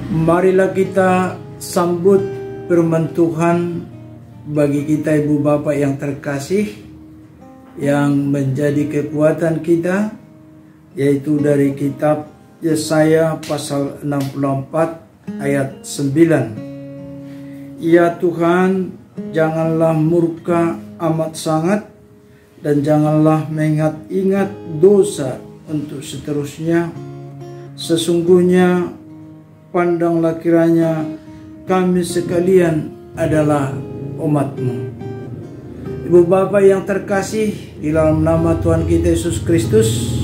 Marilah kita sambut firman Tuhan bagi kita ibu bapak yang terkasih, yang menjadi kekuatan kita, yaitu dari kitab Yesaya pasal 64 ayat 9. Ya Tuhan, janganlah murka amat sangat, dan janganlah mengingat-ingat dosa untuk seterusnya. Sesungguhnya pandanglah kiranya kami sekalian adalah umat-Mu. Ibu bapak yang terkasih, di dalam nama Tuhan kita Yesus Kristus,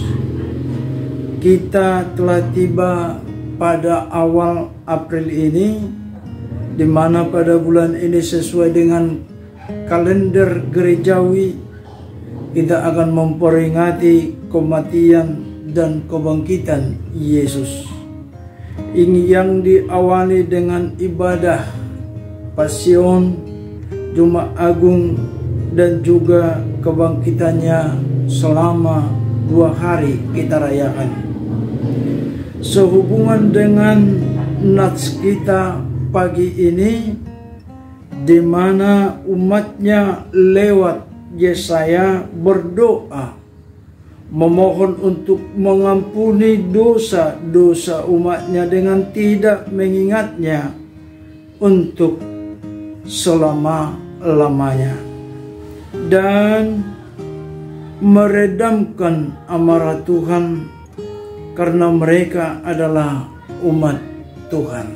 kita telah tiba pada awal April ini, di mana pada bulan ini sesuai dengan kalender gerejawi kita akan memperingati kematian dan kebangkitan Yesus. Ini yang diawali dengan ibadah Pasion, Jumat Agung, dan juga kebangkitannya selama 2 hari kita rayakan. Sehubungan dengan nats kita pagi ini, di mana umatnya lewat Yesaya berdoa memohon untuk mengampuni dosa-dosa umatnya dengan tidak mengingatnya untuk selama-lamanya, dan meredamkan amarah Tuhan karena mereka adalah umat Tuhan.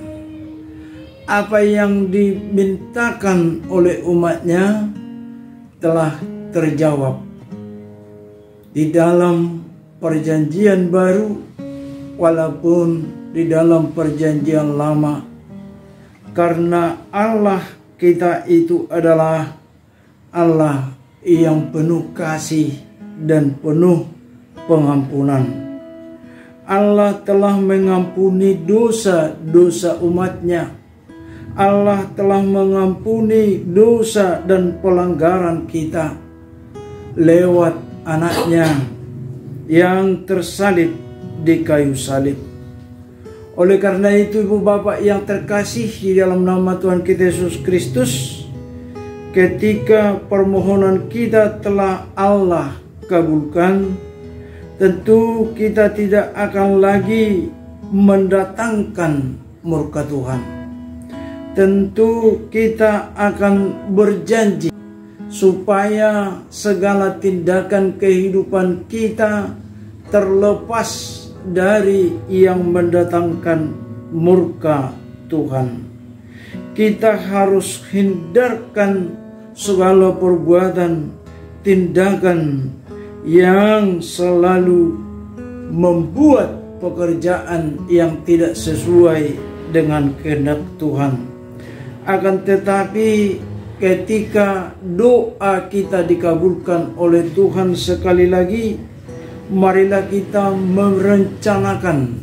Apa yang dimintakan oleh umatnya telah terjawab di dalam perjanjian baru, walaupun di dalam perjanjian lama, karena Allah kita itu adalah Allah yang penuh kasih dan penuh pengampunan. Allah telah mengampuni dosa-dosa umatnya. Allah telah mengampuni dosa dan pelanggaran kita lewat anaknya yang tersalib di kayu salib. Oleh karena itu ibu bapak yang terkasih di dalam nama Tuhan kita Yesus Kristus, ketika permohonan kita telah Allah kabulkan, tentu kita tidak akan lagi mendatangkan murka Tuhan. Tentu kita akan berjanji supaya segala tindakan kehidupan kita terlepas dari yang mendatangkan murka Tuhan. Kita harus hindarkan segala perbuatan, tindakan yang selalu membuat pekerjaan yang tidak sesuai dengan kehendak Tuhan. Akan tetapi ketika doa kita dikabulkan oleh Tuhan, sekali lagi marilah kita merencanakan,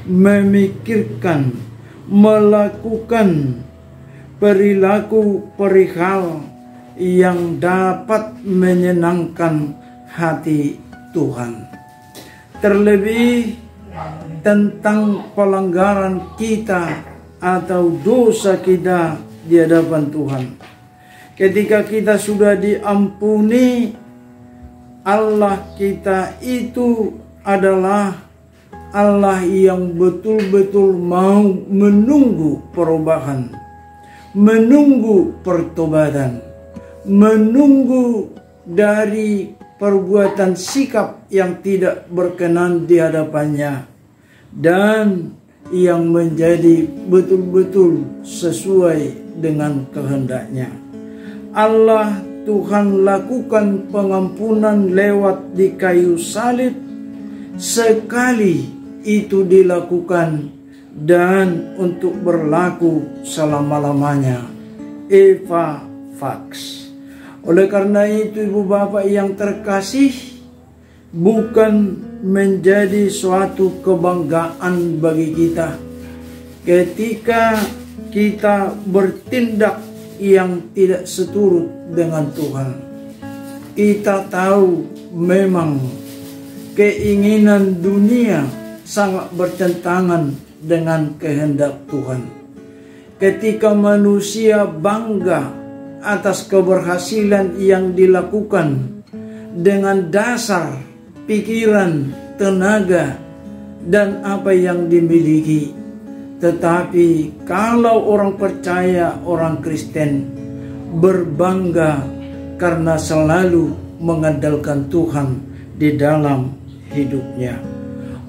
memikirkan, melakukan perilaku perihal yang dapat menyenangkan hati Tuhan. Terlebih tentang pelanggaran kita atau dosa kita di hadapan Tuhan. Ketika kita sudah diampuni, Allah kita itu adalah Allah yang betul-betul mau menunggu perubahan, menunggu pertobatan, menunggu dari perbuatan sikap yang tidak berkenan di hadapannya, dan yang menjadi betul-betul sesuai dengan kehendaknya. Allah Tuhan lakukan pengampunan lewat di kayu salib. Sekali itu dilakukan dan untuk berlaku selama-lamanya. Eva Fax. Oleh karena itu ibu bapak yang terkasih, bukan menjadi suatu kebanggaan bagi kita ketika kita bertindak yang tidak seturut dengan Tuhan. Kita tahu memang keinginan dunia sangat bertentangan dengan kehendak Tuhan. Ketika manusia bangga atas keberhasilan yang dilakukan dengan dasar pikiran, tenaga, dan apa yang dimiliki. Tetapi kalau orang percaya, orang Kristen berbangga karena selalu mengandalkan Tuhan di dalam hidupnya.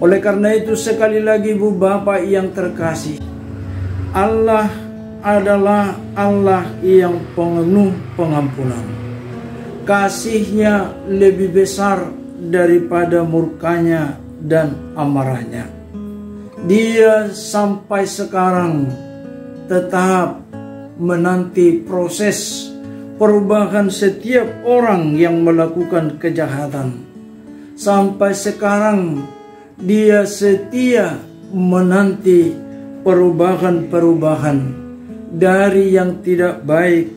Oleh karena itu, sekali lagi Ibu Bapak yang terkasih, Allah adalah Allah yang penuh pengampunan. Kasih-Nya lebih besar daripada murkanya dan amarahnya. Dia sampai sekarang tetap menanti proses perubahan setiap orang yang melakukan kejahatan. Sampai sekarang Dia setia menanti perubahan-perubahan dari yang tidak baik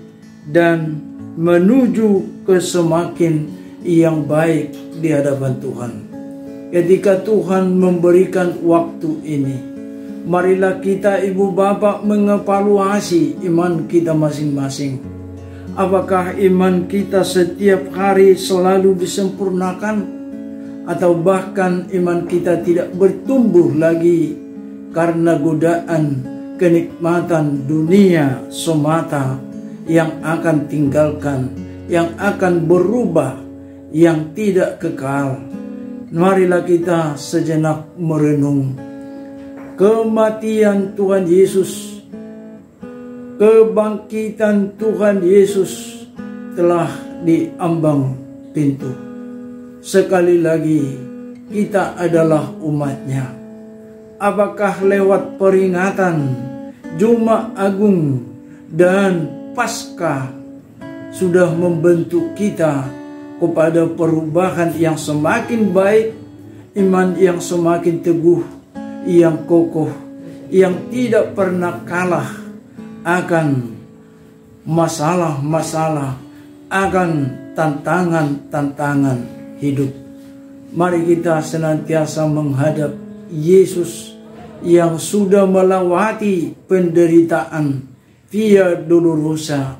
dan menuju ke semakin yang baik di hadapan Tuhan. Ketika Tuhan memberikan waktu ini, marilah kita Ibu Bapak mengevaluasi iman kita masing-masing. Apakah iman kita setiap hari selalu disempurnakan? Atau bahkan iman kita tidak bertumbuh lagi karena godaan kenikmatan dunia semata yang akan tinggalkan, yang akan berubah, yang tidak kekal. Marilah kita sejenak merenung kematian Tuhan Yesus, kebangkitan Tuhan Yesus telah diambang pintu. Sekali lagi, kita adalah umat-Nya. Apakah lewat peringatan Jumat Agung dan Paskah sudah membentuk kita kepada perubahan yang semakin baik, iman yang semakin teguh, yang kokoh, yang tidak pernah kalah akan masalah-masalah, akan tantangan-tantangan hidup. Mari kita senantiasa menghadap Yesus yang sudah melewati penderitaan via dolorosa.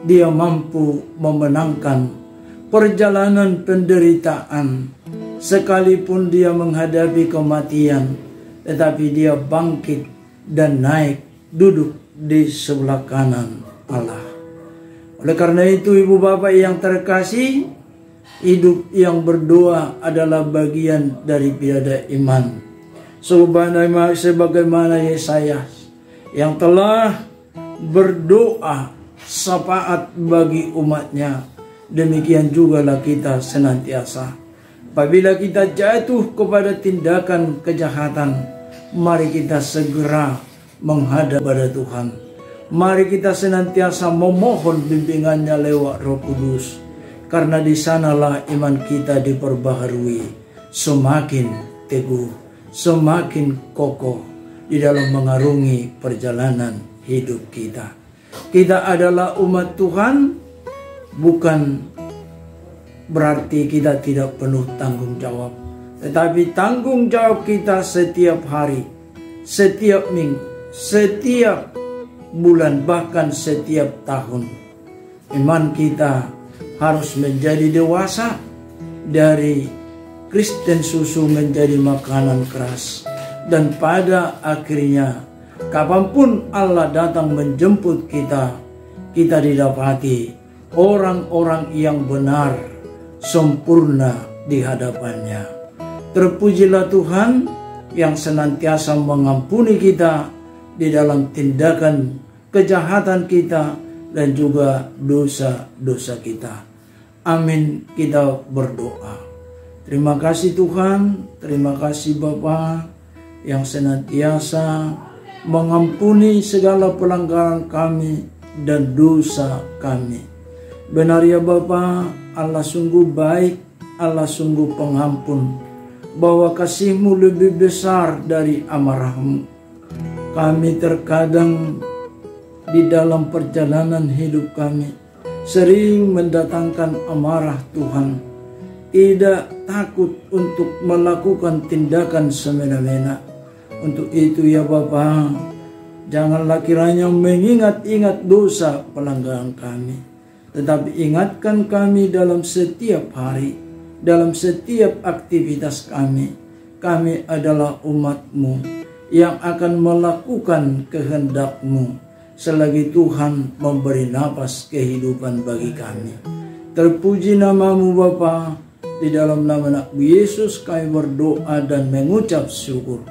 Dia mampu memenangkan perjalanan penderitaan. Sekalipun dia menghadapi kematian, tetapi dia bangkit dan naik duduk di sebelah kanan Allah. Oleh karena itu Ibu Bapak yang terkasih, hidup yang berdoa adalah bagian daripada iman. Sebagaimana Yesaya yang telah berdoa syafaat bagi umat-Nya, demikian jugalah kita senantiasa. Apabila kita jatuh kepada tindakan kejahatan, mari kita segera menghadap pada Tuhan. Mari kita senantiasa memohon bimbingannya lewat Roh Kudus. Karena di sanalah iman kita diperbaharui, semakin teguh, semakin kokoh di dalam mengarungi perjalanan hidup kita. Kita adalah umat Tuhan, bukan berarti kita tidak penuh tanggung jawab. Tetapi tanggung jawab kita setiap hari, setiap minggu, setiap bulan, bahkan setiap tahun. Iman kita harus menjadi dewasa, dari Kristen susu menjadi makanan keras. Dan pada akhirnya, kapanpun Allah datang menjemput kita, kita didapati orang-orang yang benar, sempurna di hadapannya. Terpujilah Tuhan yang senantiasa mengampuni kita di dalam tindakan kejahatan kita dan juga dosa-dosa kita. Amin. Kita berdoa. Terima kasih Tuhan, terima kasih Bapa yang senantiasa mengampuni segala pelanggaran kami dan dosa kami. Benar ya Bapa, Allah sungguh baik, Allah sungguh pengampun, bahwa kasih-Mu lebih besar dari amarah-Mu. Kami terkadang di dalam perjalanan hidup kami sering mendatangkan amarah Tuhan. tidak takut untuk melakukan tindakan semena-mena. Untuk itu ya Bapa, janganlah kiranya mengingat-ingat dosa pelanggaran kami, tetapi ingatkan kami dalam setiap hari, dalam setiap aktivitas kami. Kami adalah umat-Mu yang akan melakukan kehendak-Mu selagi Tuhan memberi napas kehidupan bagi kami. Terpuji nama-Mu Bapa. Di dalam nama Yesus kami berdoa dan mengucap syukur.